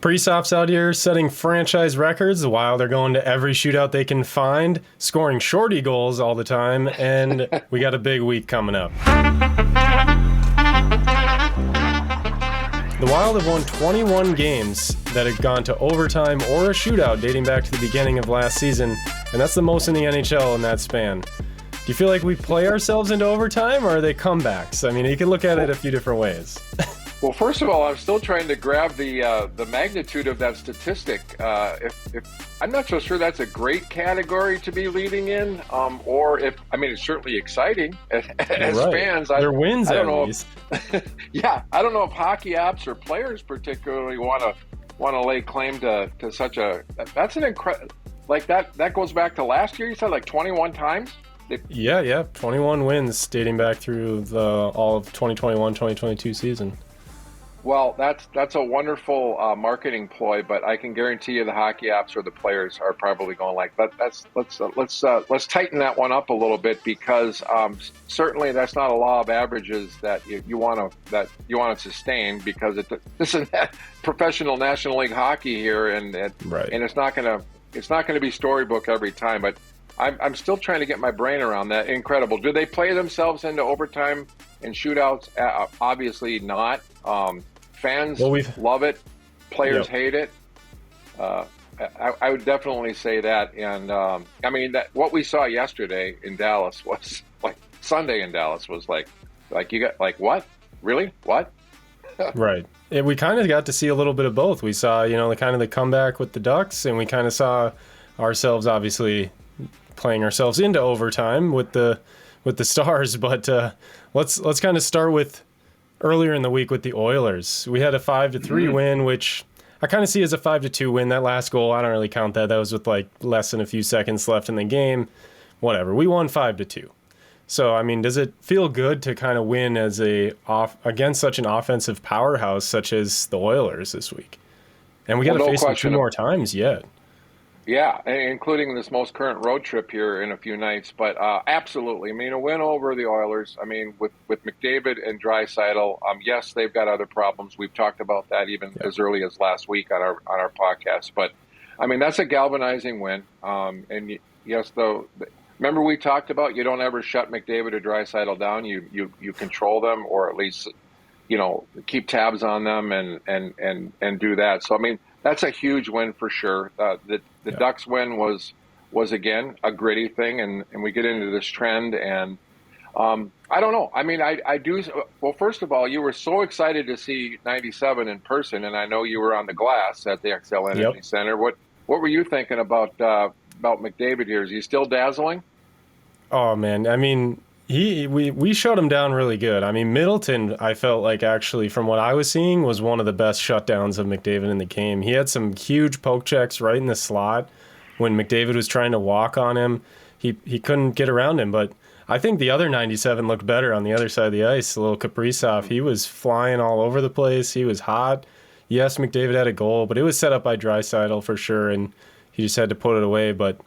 Kaprizov's out here setting franchise records. The Wild are going to every shootout they can find, scoring shorty goals all the time, and we got a big week coming up. The Wild have won 21 games that have gone to overtime or a shootout dating back to the beginning of last season, and that's the most in the NHL in that span. Do you feel like we play ourselves into overtime, or are they comebacks? I mean, you can look at it a few different ways. Well, first of all, I'm still trying to grab the magnitude of that statistic. If I'm not so sure that's a great category to be leading in, or if it's certainly exciting as right. fans. Their wins, I don't at know least. Yeah, I don't know if hockey apps or players particularly want to lay claim to such a. That's an incredible. Like that goes back to last year. You said like 21 times. Yeah, 21 wins dating back through all of 2021-2022 season. Well, that's a wonderful marketing ploy, but I can guarantee you the hockey apps or the players are probably going like, let's tighten that one up a little bit, because certainly that's not a law of averages that you want to sustain, because this is professional National League hockey here, and it's not gonna be storybook every time, but I'm still trying to get my brain around that. Incredible. Do they play themselves into overtime and shootouts? Obviously not. Fans love it. Players hate it. I would definitely say that. And that what we saw yesterday in Dallas was like Sunday in Dallas was like you got like what? Really? What? Right. And we kind of got to see a little bit of both. We saw, the comeback with the Ducks, and we kind of saw ourselves obviously playing ourselves into overtime with the Stars. But let's kind of start with earlier in the week with the Oilers. We had a 5-3 win, which I kind of see as a 5-2 win. That last goal, I don't really count that. That was with like less than a few seconds left in the game. Whatever. We won 5-2. So, does it feel good to kind of win against such an offensive powerhouse such as the Oilers this week? And we got to face them 2 more times yet. Yeah, including this most current road trip here in a few nights. But absolutely, a win over the Oilers. With McDavid and Draisaitl, yes, they've got other problems. We've talked about that even as early as last week on our podcast. But that's a galvanizing win. And yes, though, remember we talked about you don't ever shut McDavid or Draisaitl down. You control them, or at least keep tabs on them and do that. So that's a huge win for sure. The Ducks win was again a gritty thing, and we get into this trend, and I don't know. I do. Well, first of all, you were so excited to see 97 in person, and I know you were on the glass at the XL Energy Center. What were you thinking about McDavid here? Is he still dazzling? Oh man, we shut him down really good. Middleton, I felt like actually from what I was seeing was one of the best shutdowns of McDavid in the game. He had some huge poke checks right in the slot when McDavid was trying to walk on him. He couldn't get around him, but I think the other 97 looked better on the other side of the ice. A little Kaprizov, he was flying all over the place. He was hot. Yes, McDavid had a goal, but it was set up by Draisaitl for sure, and he just had to put it away. But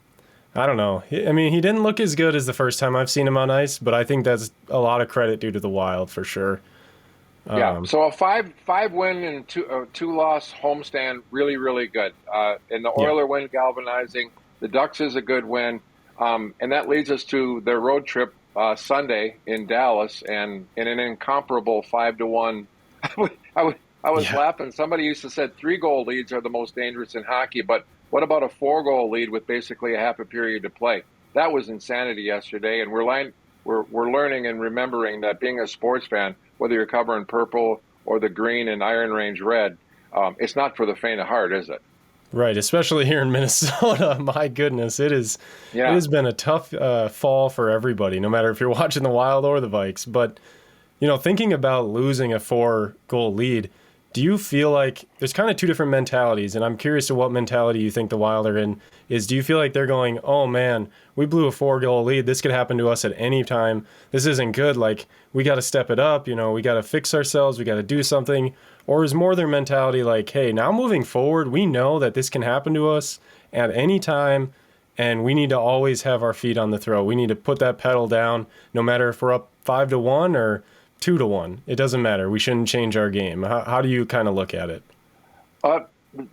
I don't know. He didn't look as good as the first time I've seen him on ice, but I think that's a lot of credit due to the Wild for sure. So a five win and two loss homestand, really, really good. And the Oiler win galvanizing. The Ducks is a good win. And that leads us to their road trip Sunday in Dallas, and in an incomparable 5-1. I was laughing. Somebody used to say 3-goal leads are the most dangerous in hockey, but what about a 4-goal lead with basically a half a period to play? That was insanity yesterday, and we're learning and remembering that being a sports fan, whether you're covering purple or the green and Iron Range red, it's not for the faint of heart, is it? Right, especially here in Minnesota. My goodness, it has been a tough fall for everybody, no matter if you're watching the Wild or the Vikes. But, thinking about losing a 4-goal lead, do you feel like there's kind of 2 different mentalities, and I'm curious to what mentality you think the Wild are in, do you feel like they're going, oh man, we blew a 4-goal lead, this could happen to us at any time, this isn't good, like we got to step it up, we got to fix ourselves, we got to do something? Or is more their mentality like, hey, now moving forward, we know that this can happen to us at any time, and we need to always have our feet on the throat. We need to put that pedal down, no matter if we're up 5-1 or 2-1. It doesn't matter. We shouldn't change our game. How do you kind of look at it?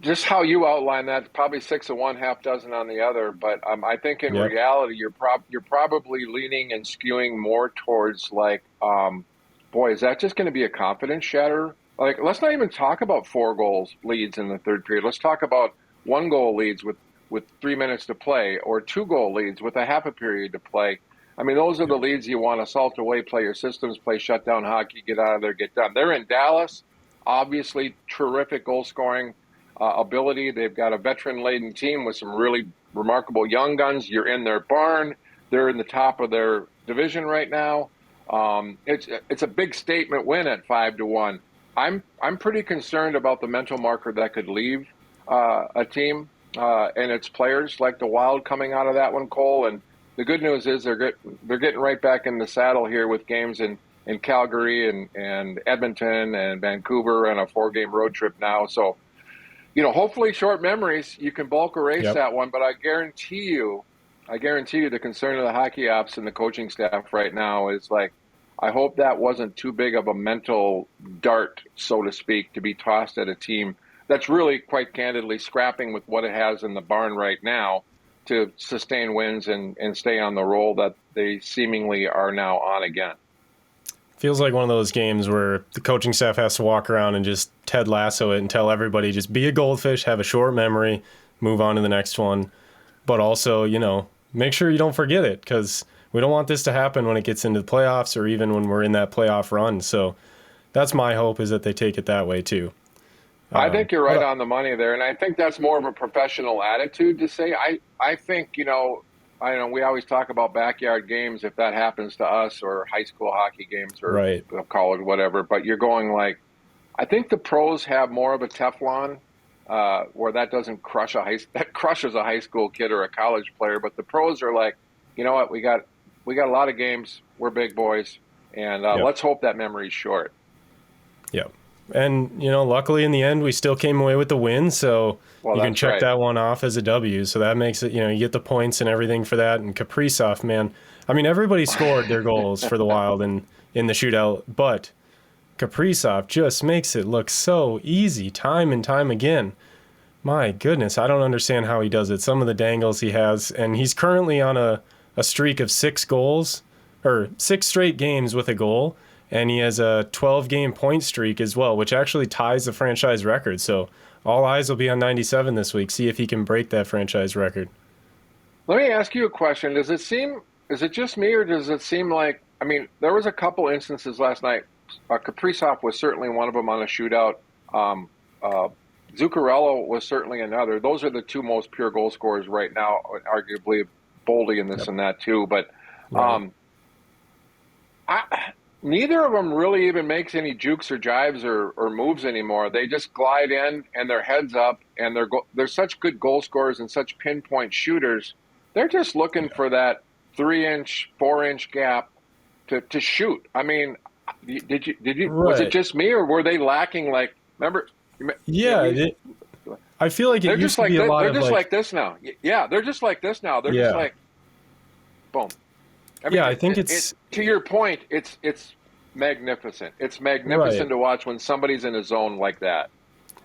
just how you outline that, probably 6 of one, half dozen on the other. But I think in Yep. reality, you're probably leaning and skewing more towards like, boy, is that just going to be a confidence shatter? Like, let's not even talk about 4 goals leads in the third period. Let's talk about 1 goal leads with 3 minutes to play, or 2 goal leads with a half a period to play. I mean, those are the leads you want to salt away, play your systems, play shutdown hockey, get out of there, get done. They're in Dallas, obviously terrific goal scoring ability. They've got a veteran-laden team with some really remarkable young guns. You're in their barn. They're in the top of their division right now. It's a big statement win at 5-1. I'm pretty concerned about the mental marker that could leave a team and its players, like the Wild, coming out of that one, Cole. And the good news is they're getting right back in the saddle here with games in Calgary and Edmonton and Vancouver and a 4-game road trip now. So, hopefully short memories, you can bulk erase that one. But I guarantee you the concern of the hockey ops and the coaching staff right now is like, I hope that wasn't too big of a mental dart, so to speak, to be tossed at a team that's really, quite candidly, scrapping with what it has in the barn right now to sustain wins and stay on the roll that they seemingly are now on again. Feels like one of those games where the coaching staff has to walk around and just Ted Lasso it and tell everybody just be a goldfish, have a short memory, move on to the next one. But also, make sure you don't forget it, because we don't want this to happen when it gets into the playoffs or even when we're in that playoff run. So that's my hope, is that they take it that way too. I think you're right on the money there, and I think that's more of a professional attitude to say. I think, I know we always talk about backyard games if that happens to us, or high school hockey games, or college, whatever. But you're going like, I think the pros have more of a Teflon where that doesn't that crushes a high school kid or a college player. But the pros are like, you know what, we got a lot of games. We're big boys, and let's hope that memory's short. Yep. And, luckily in the end, we still came away with the win. So you can check that one off as a W. So that makes it, you get the points and everything for that. And Kaprizov, man, I mean, everybody scored their goals for the Wild in the shootout, but Kaprizov just makes it look so easy time and time again. My goodness, I don't understand how he does it. Some of the dangles he has, and he's currently on a streak of 6 goals, or 6 straight games with a goal. And he has a 12-game point streak as well, which actually ties the franchise record. So all eyes will be on 97 this week. See if he can break that franchise record. Let me ask you a question. Is it just me, or does it seem like, I mean, there was a couple instances last night. Kaprizov was certainly one of them on a shootout. Zuccarello was certainly another. Those are the 2 most pure goal scorers right now, arguably Boldy in this and that too. But neither of them really even makes any jukes or jives or moves anymore. They just glide in and their heads up, and they're such good goal scorers and such pinpoint shooters. They're just looking for that 3-inch, 4-inch gap to shoot. I mean, did you? Was it just me, or were they lacking? Like, remember? Yeah, I feel like it used to be a lot of. They're just like this now. Yeah, they're just like this now. They're just like, boom. I mean, I think it's to your point. It's magnificent. It's magnificent to watch when somebody's in a zone like that.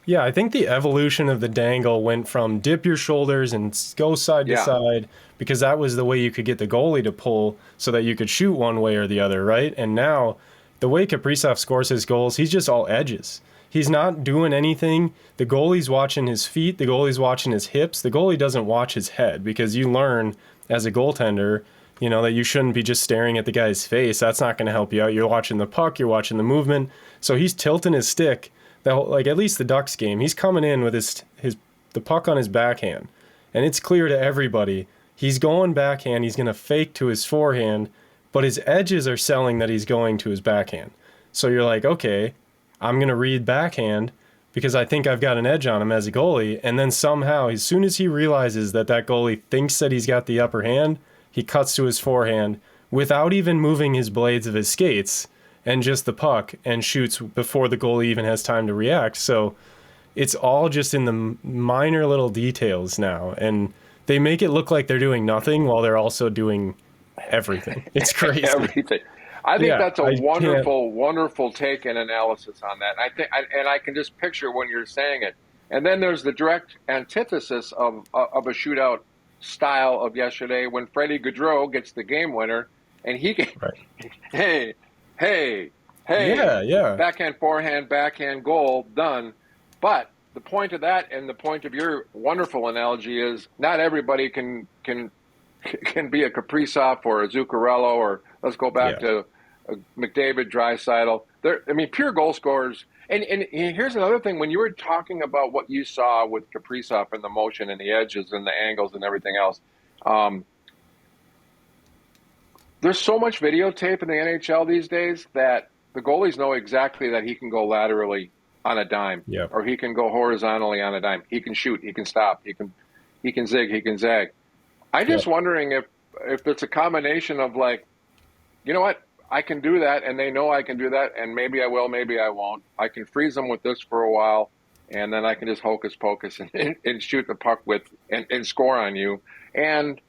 Yeah, I think the evolution of the dangle went from dip your shoulders and go side to side, because that was the way you could get the goalie to pull so that you could shoot one way or the other, right? And now, the way Kaprizov scores his goals, he's just all edges. He's not doing anything. The goalie's watching his feet. The goalie's watching his hips. The goalie doesn't watch his head, because you learn as a goaltender, that you shouldn't be just staring at the guy's face. That's not going to help you out. You're watching the puck. You're watching the movement. So he's tilting his stick. Like at least the Ducks game, he's coming in with the puck on his backhand, and it's clear to everybody he's going backhand. He's going to fake to his forehand, but his edges are selling that he's going to his backhand. So you're like, okay, I'm going to read backhand because I think I've got an edge on him as a goalie. And then somehow, as soon as he realizes that goalie thinks that he's got the upper hand, he cuts to his forehand without even moving his blades of his skates and just the puck, and shoots before the goalie even has time to react. So it's all just in the minor little details now. And they make it look like they're doing nothing while they're also doing everything. It's crazy. Everything. I think that's a wonderful take and analysis on that. I can just picture when you're saying it. And then there's the direct antithesis of a shootout style of yesterday when Freddie Gaudreau gets the game winner, and he can, hey, yeah, backhand, forehand, backhand, goal, done. But the point of that, and the point of your wonderful analogy, is not everybody can be a Kaprizov or a Zuccarello, or let's go back to McDavid, Draisaitl. I mean, pure goal scorers. And here's another thing. When you were talking about what you saw with Kaprizov and the motion and the edges and the angles and everything else, there's so much videotape in the NHL these days that the goalies know exactly that he can go laterally on a dime, or he can go horizontally on a dime. He can shoot. He can stop. He can zig. He can zag. I'm just wondering if it's a combination of, like, you know what? I can do that, and they know I can do that, and maybe I will, maybe I won't. I can freeze them with this for a while, and then I can just hocus pocus and shoot the puck with and score on you. And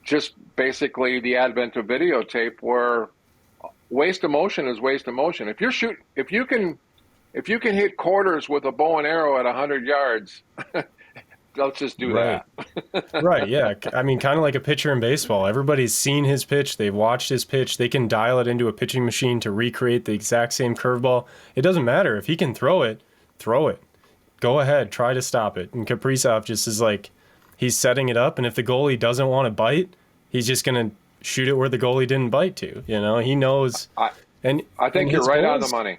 just basically the advent of videotape, where waste of motion is waste of motion. If you can hit quarters with a bow and arrow at 100 yards, let's just do that. Right, yeah. I mean, kind of like a pitcher in baseball. Everybody's seen his pitch. They've watched his pitch. They can dial it into a pitching machine to recreate the exact same curveball. It doesn't matter. If he can throw it. Go ahead. Try to stop it. And Kaprizov just is like, he's setting it up, and if the goalie doesn't want to bite, he's just going to shoot it where the goalie didn't bite to. You know, he knows. I think you're right on the money.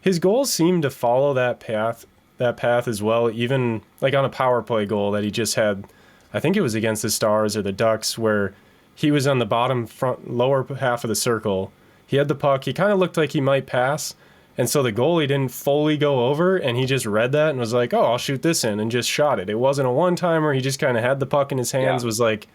His goals seem to follow that path as well, even like on a power play goal that he just had. I think it was against the Stars or the Ducks, where he was on the bottom lower half of the circle. He had the puck. He kind of looked like he might pass, and so the goalie didn't fully go over, and he just read that and was like, oh, I'll shoot this in, and just shot it. It wasn't a one-timer. He just kind of had the puck in his hands, was like,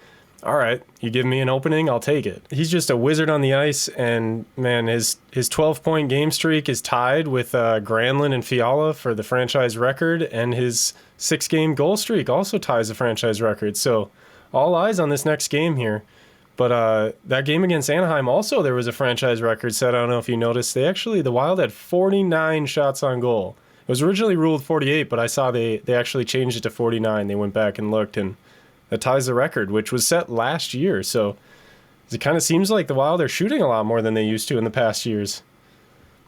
all right, you give me an opening, I'll take it. He's just a wizard on the ice, and man, his 12-point game streak is tied with Granlund and Fiala for the franchise record, and his 6-game goal streak also ties the franchise record. So all eyes on this next game here. But that game against Anaheim also, there was a franchise record set. I don't know if you noticed. The Wild had 49 shots on goal. It was originally ruled 48, but I saw they actually changed it to 49. They went back and looked, and that ties the record, which was set last year. So it kind of seems like the Wild are shooting a lot more than they used to in the past years.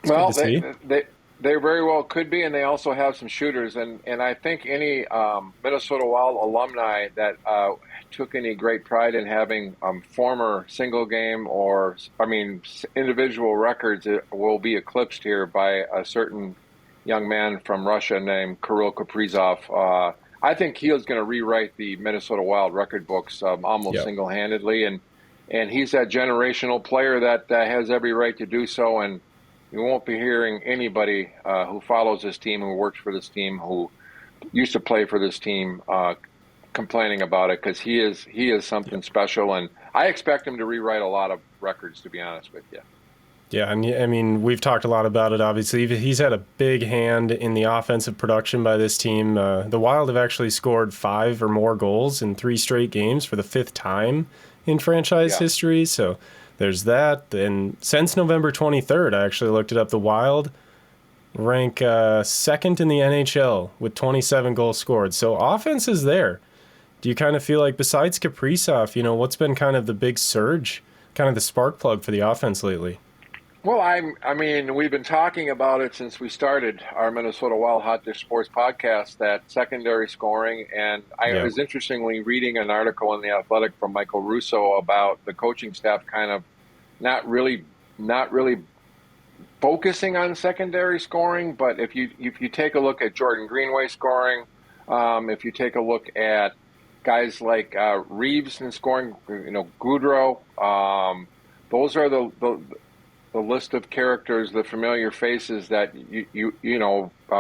Well, they very well could be, and they also have some shooters. And I think any Minnesota Wild alumni that took any great pride in having former single game individual records will be eclipsed here by a certain young man from Russia named Kirill Kaprizov. I think he is going to rewrite the Minnesota Wild record books almost single-handedly, and he's that generational player that has every right to do so. And you won't be hearing anybody who follows this team, who works for this team, who used to play for this team, complaining about it, because he is something special, and I expect him to rewrite a lot of records, to be honest with you. Yeah, and I mean, we've talked a lot about it, obviously. He's had a big hand in the offensive production by this team. The Wild have actually scored 5 or more goals in 3 straight games for the 5th time in franchise history. So there's that. And since November 23rd, I actually looked it up, the Wild rank 2nd in the NHL with 27 goals scored. So offense is there. Do you kind of feel like, besides Kaprizov, what's been kind of the big surge, kind of the spark plug for the offense lately? Well, I mean, we've been talking about it since we started our Minnesota Wild Hot Dish Sports podcast, that secondary scoring. And I was interestingly reading an article in The Athletic from Michael Russo about the coaching staff kind of not really focusing on secondary scoring. But if you take a look at Jordan Greenway scoring, if you take a look at guys like Reeves and scoring, Gaudreau, those are the list of characters, the familiar faces that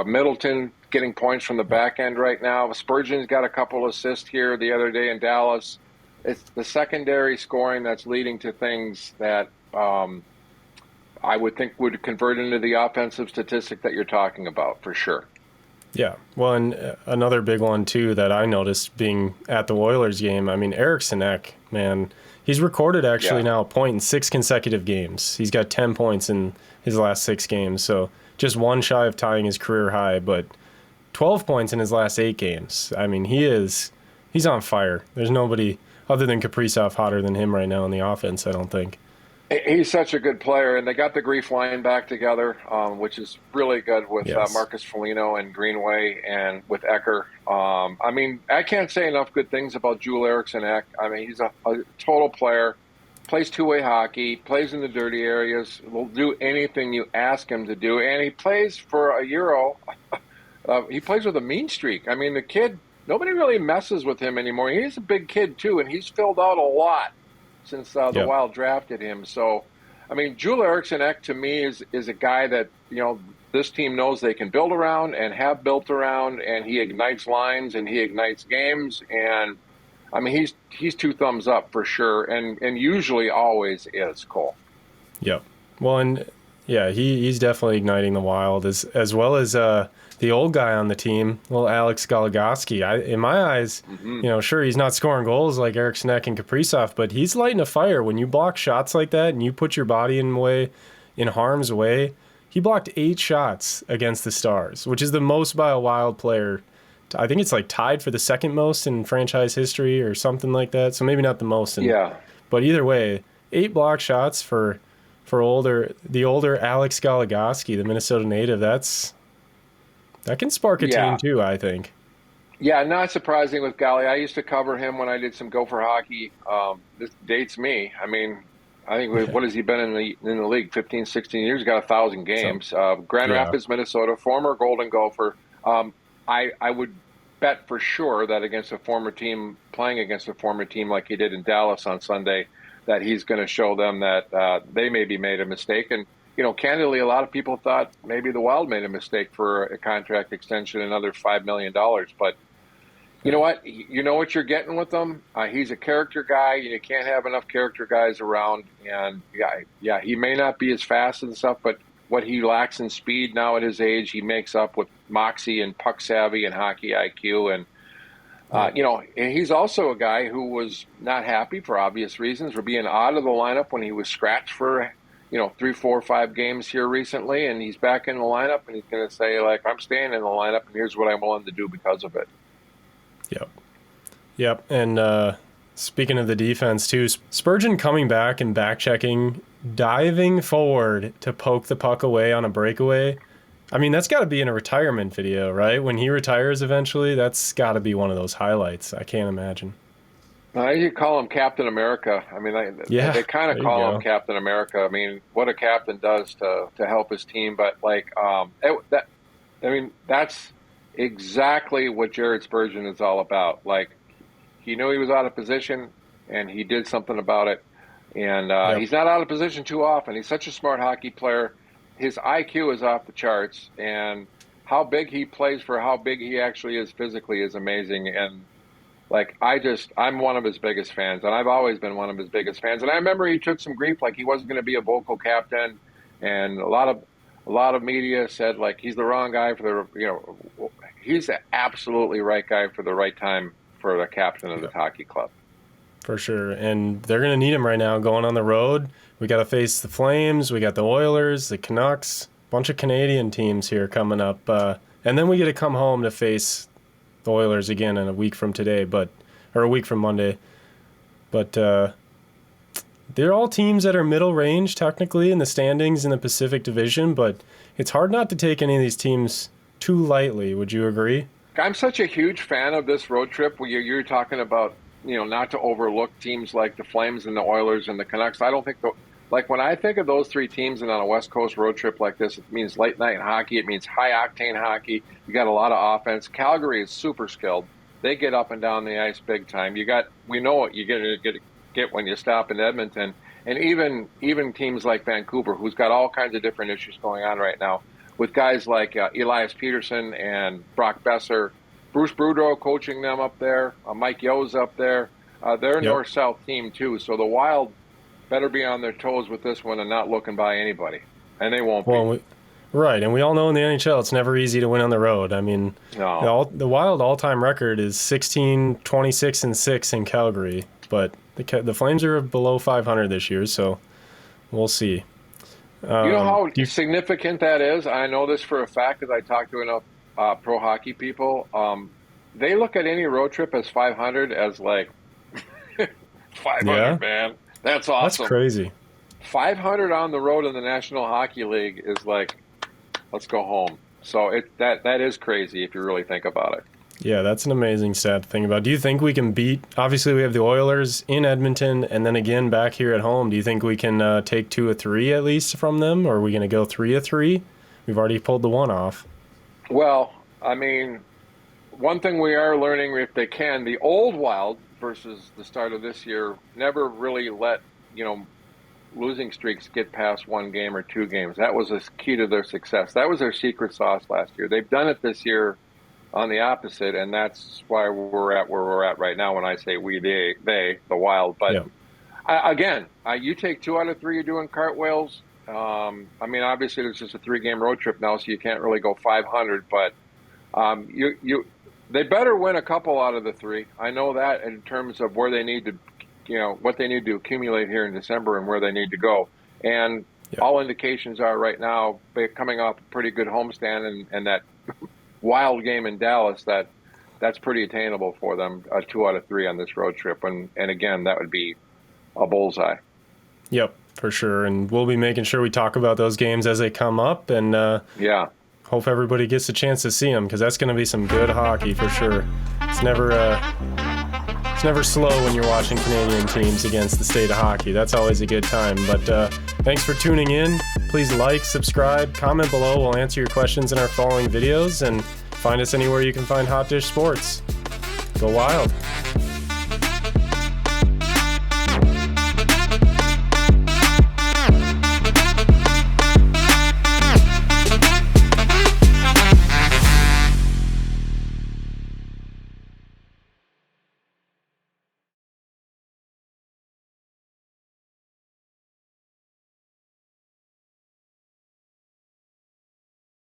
Middleton getting points from the back end right now. Spurgeon's got a couple assists here the other day in Dallas. It's the secondary scoring that's leading to things that I would think would convert into the offensive statistic that you're talking about, for sure. Yeah. Well, and another big one, too, that I noticed being at the Oilers game, I mean, Eriksson Ek, man, he's recorded actually now a point in 6 consecutive games. He's got 10 points in his last 6 games, so just one shy of tying his career high. But 12 points in his last 8 games. I mean, he's on fire. There's nobody other than Kaprizov hotter than him right now in the offense, I don't think. He's such a good player, and they got the Grief line back together, which is really good with Marcus Foligno and Greenway and with Ecker. I mean, I can't say enough good things about Joel Eriksson Ek. I mean, he's a total player, plays two-way hockey, plays in the dirty areas, will do anything you ask him to do, and he plays for a Euro. He plays with a mean streak. I mean, the kid, nobody really messes with him anymore. He's a big kid, too, and he's filled out a lot since the Wild drafted him. So, I mean, Joel Eriksson Ek to me is a guy that, this team knows they can build around and have built around, and he ignites lines and he ignites games. And, I mean, he's 2 thumbs up for sure, and usually always is, Cole. Yep. Well, and, he's definitely igniting the Wild as well as the old guy on the team, little Alex Goligoski. In my eyes, sure, he's not scoring goals like Eriksson Ek and Kaprizov, but he's lighting a fire. When you block shots like that and you put your body in harm's way, he blocked 8 shots against the Stars, which is the most by a Wild player. I think it's like tied for the second most in franchise history or something like that. So maybe not the most. But either way, 8 block shots for the older Alex Goligoski, the Minnesota native. That can spark a team too, I think. Yeah, not surprising with Golly. I used to cover him when I did some Gopher hockey. This dates me. I mean, I think what has he been in the league? 15, 16 years. Got 1,000 games. Grand Rapids, Minnesota, former Golden Gopher. I would bet for sure that playing against a former team like he did in Dallas on Sunday, that he's going to show them that they maybe made a mistake. And candidly, a lot of people thought maybe the Wild made a mistake for a contract extension, another $5 million. But you know what? You know what you're getting with him. He's a character guy. You can't have enough character guys around. And he may not be as fast and stuff, but what he lacks in speed now at his age, he makes up with moxie and puck savvy and hockey IQ. And he's also a guy who was not happy for obvious reasons for being out of the lineup when he was scratched for 3, 4, 5 games here recently, and he's back in the lineup, and he's going to say, like, I'm staying in the lineup, and here's what I'm willing to do because of it. Yep. And speaking of the defense, too, Spurgeon coming back and back-checking, diving forward to poke the puck away on a breakaway. I mean, that's got to be in a retirement video, right? When he retires eventually, that's got to be one of those highlights. I can't imagine. You call him Captain America. I mean, they kind of call him Captain America. I mean, what a captain does to help his team. But that's exactly what Jared Spurgeon is all about. Like, he knew he was out of position, and he did something about it. And he's not out of position too often. He's such a smart hockey player. His IQ is off the charts, and how big he plays for how big he actually is physically is amazing. And I'm one of his biggest fans, and I've always been one of his biggest fans. And I remember he took some grief, like he wasn't going to be a vocal captain, and a lot of media said like he's the wrong guy for he's the absolutely right guy for the right time for the captain of the hockey club. For sure, and they're going to need him right now going on the road. We got to face the Flames, we got the Oilers, the Canucks, bunch of Canadian teams here coming up, and then we get to come home to face the Oilers again in a week from today, or a week from Monday. But they're all teams that are middle range technically in the standings in the Pacific Division, but it's hard not to take any of these teams too lightly. Would you agree? I'm such a huge fan of this road trip where you're talking about, not to overlook teams like the Flames and the Oilers and the Canucks. I don't think when I think of those 3 teams and on a West Coast road trip like this, it means late night hockey. It means high octane hockey. You got a lot of offense. Calgary is super skilled. They get up and down the ice big time. We know what you get when you stop in Edmonton, and even teams like Vancouver, who's got all kinds of different issues going on right now, with guys like Elias Peterson and Brock Besser, Bruce Boudreau coaching them up there, Mike Yo's up there. They're a north-south team too, so the Wild better be on their toes with this one and not looking by anybody, and they won't be. Right, and we all know in the NHL it's never easy to win on the road. I mean, the Wild all-time record is 16, 26, and 6 in Calgary, but the Flames are below 500 this year, so we'll see. You know how significant that is? I know this for a fact because I talked to enough pro hockey people, they look at any road trip as 500 as like 500, man. That's awesome. That's crazy. 500 on the road in the National Hockey League is like, let's go home. So that is crazy if you really think about it. Yeah, that's an amazing stat to think about. Do you think we can beat, obviously we have the Oilers in Edmonton and then again back here at home. Do you think we can take 2 of 3 at least from them, or are we going to go 3 of 3? We've already pulled the one off. Well, I mean, one thing we are learning, if they can, the old Wild versus the start of this year never really let, losing streaks get past 1 game or 2 games. That was a key to their success. That was their secret sauce last year. They've done it this year on the opposite, and that's why we're at where we're at right now when I say we, they, the Wild. But again, you take 2 out of 3, you're doing cartwheels. I mean, obviously there's just a 3-game road trip now, so you can't really go 500, but they better win a couple out of the 3. I know that in terms of where they need to, what they need to accumulate here in December and where they need to go. And all indications are right now, coming off a pretty good homestand and that Wild game in Dallas, that's pretty attainable for them, 2 out of 3 on this road trip. And again, that would be a bullseye. Yep, for sure. And we'll be making sure we talk about those games as they come up. And hope everybody gets a chance to see them, because that's going to be some good hockey for sure. It's never slow when you're watching Canadian teams against the state of hockey. That's always a good time. But thanks for tuning in. Please like, subscribe, comment below. We'll answer your questions in our following videos, and find us anywhere you can find Hot Dish Sports. Go Wild.